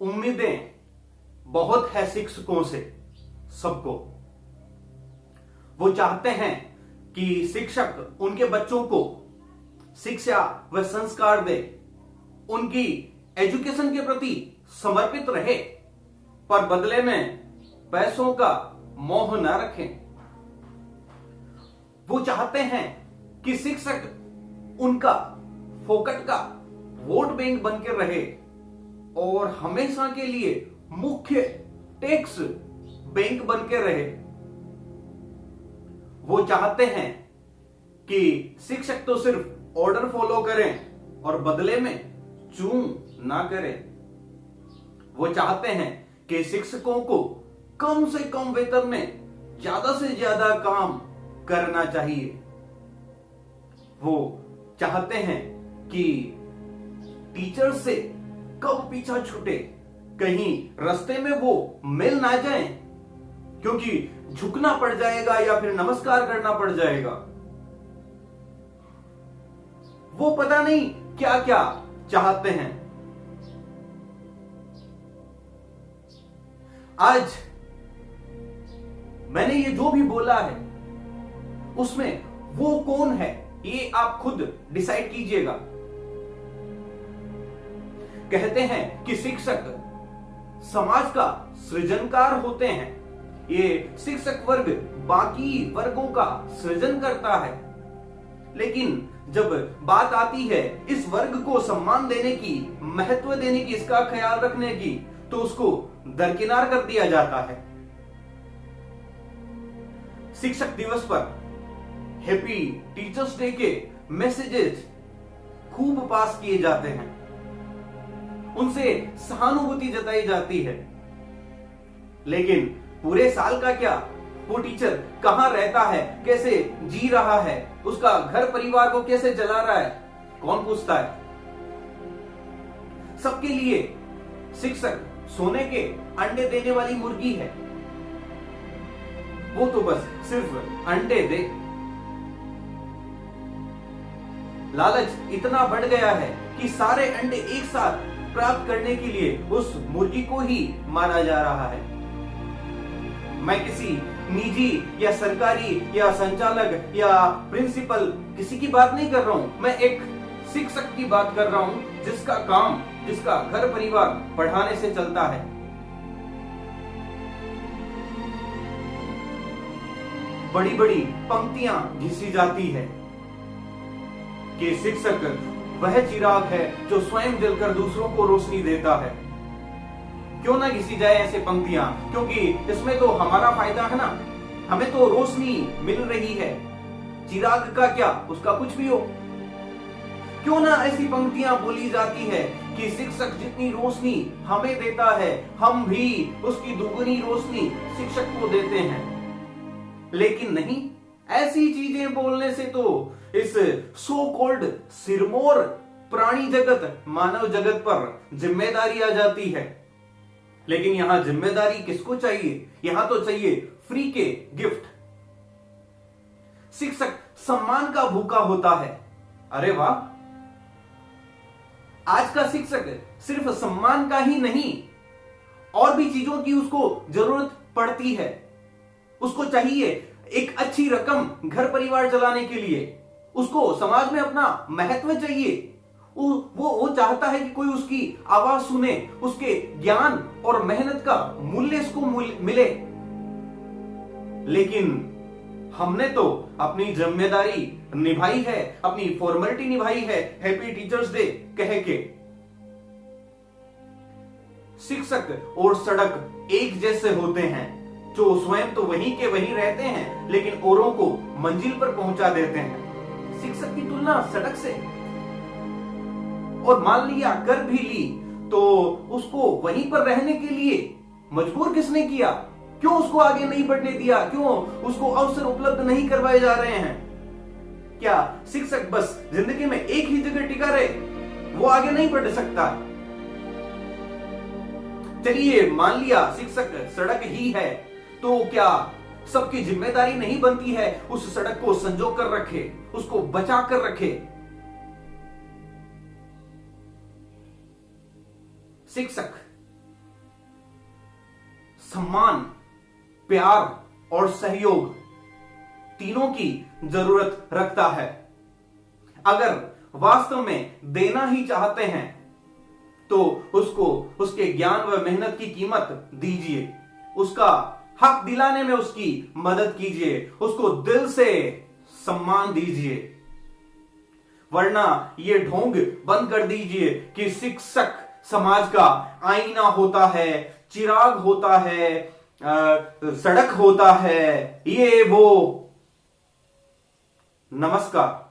उम्मीदें बहुत है शिक्षकों से सबको। वो चाहते हैं कि शिक्षक उनके बच्चों को शिक्षा व संस्कार दे, उनकी एजुकेशन के प्रति समर्पित रहे, पर बदले में पैसों का मोह न रखें। वो चाहते हैं कि शिक्षक उनका फोकट का वोट बैंक बनकर रहे और हमेशा के लिए मुख्य टैक्स बैंक बनकर रहे। वो चाहते हैं कि शिक्षक तो सिर्फ ऑर्डर फॉलो करें और बदले में चूं ना करें। वो चाहते हैं कि शिक्षकों को कम से कम वेतन में ज्यादा से ज्यादा काम करना चाहिए। वो चाहते हैं कि टीचर से कब पीछा छूटे, कहीं रास्ते में वो मिल ना जाए, क्योंकि झुकना पड़ जाएगा या फिर नमस्कार करना पड़ जाएगा। वो पता नहीं क्या क्या चाहते हैं। आज मैंने ये जो भी बोला है उसमें वो कौन है, ये आप खुद डिसाइड कीजिएगा। कहते हैं कि शिक्षक समाज का सृजनकार होते हैं। ये शिक्षक वर्ग बाकी वर्गों का सृजन करता है, लेकिन जब बात आती है इस वर्ग को सम्मान देने की, महत्व देने की, इसका ख्याल रखने की, तो उसको दरकिनार कर दिया जाता है। शिक्षक दिवस पर हैप्पी टीचर्स डे के मैसेजेस खूब पास किए जाते हैं, उनसे सहानुभूति जताई जाती है, लेकिन पूरे साल का क्या, वो टीचर कहां रहता है, कैसे जी रहा है, उसका घर परिवार को कैसे चला रहा है, कौन पूछता है? सबके लिए शिक्षक सोने के अंडे देने वाली मुर्गी है। वो तो बस सिर्फ अंडे दे। लालच इतना बढ़ गया है कि सारे अंडे एक साथ प्राप्त करने के लिए उस मुर्गी को ही मारा जा रहा है। मैं किसी निजी या सरकारी या संचालक या प्रिंसिपल किसी की बात नहीं कर रहा हूं, मैं एक शिक्षक की बात कर रहा हूं जिसका काम, जिसका घर परिवार पढ़ाने से चलता है। बड़ी बड़ी पंक्तियां घिसी जाती है कि शिक्षक वह चिराग है जो स्वयं जलकर दूसरों को रोशनी देता है। क्यों ना घिसी जाए ऐसे पंक्तियां, क्योंकि इसमें तो हमारा फायदा है ना, हमें तो रोशनी मिल रही है। चिराग का क्या, उसका कुछ भी हो। क्यों ना ऐसी पंक्तियां बोली जाती है कि शिक्षक जितनी रोशनी हमें देता है, हम भी उसकी दुगनी रोशनी शिक्षक को देते हैं। लेकिन नहीं, ऐसी चीजें बोलने से तो इस सो कॉल्ड सिरमौर प्राणी जगत, मानव जगत पर जिम्मेदारी आ जाती है। लेकिन यहां जिम्मेदारी किसको चाहिए? यहां तो चाहिए फ्री के गिफ्ट। शिक्षक सम्मान का भूखा होता है। अरे वाह, आज का शिक्षक सिर्फ सम्मान का ही नहीं, और भी चीजों की उसको जरूरत पड़ती है। उसको चाहिए एक अच्छी रकम घर परिवार चलाने के लिए, उसको समाज में अपना महत्व चाहिए। वो चाहता है कि कोई उसकी आवाज सुने, उसके ज्ञान और मेहनत का मूल्य उसको मिले। लेकिन हमने तो अपनी जिम्मेदारी निभाई है, अपनी फॉर्मेलिटी निभाई है हैप्पी टीचर्स डे कह के। शिक्षक और सड़क एक जैसे होते हैं, जो स्वयं तो वहीं के वहीं रहते हैं, लेकिन औरों को मंजिल पर पहुंचा देते हैं। शिक्षक की तुलना सड़क से, और मान लिया कर भी ली तो उसको वहीं पर रहने के लिए मजबूर किसने किया? क्यों उसको आगे नहीं बढ़ने दिया? क्यों उसको अवसर उपलब्ध नहीं करवाए जा रहे हैं? क्या शिक्षक बस जिंदगी में एक ही जगह टिका रहे, वो आगे नहीं बढ़ सकता? चलिए मान लिया शिक्षक सड़क ही है, तो क्या सबकी जिम्मेदारी नहीं बनती है उस सड़क को संजो कर रखे, उसको बचा कर रखे? शिक्षक सम्मान, प्यार और सहयोग तीनों की जरूरत रखता है। अगर वास्तव में देना ही चाहते हैं तो उसको उसके ज्ञान व मेहनत की कीमत दीजिए, उसका हक दिलाने में उसकी मदद कीजिए, उसको दिल से सम्मान दीजिए। वरना ये ढोंग बंद कर दीजिए कि शिक्षक समाज का आईना होता है, चिराग होता है, सड़क होता है, ये वो। नमस्कार।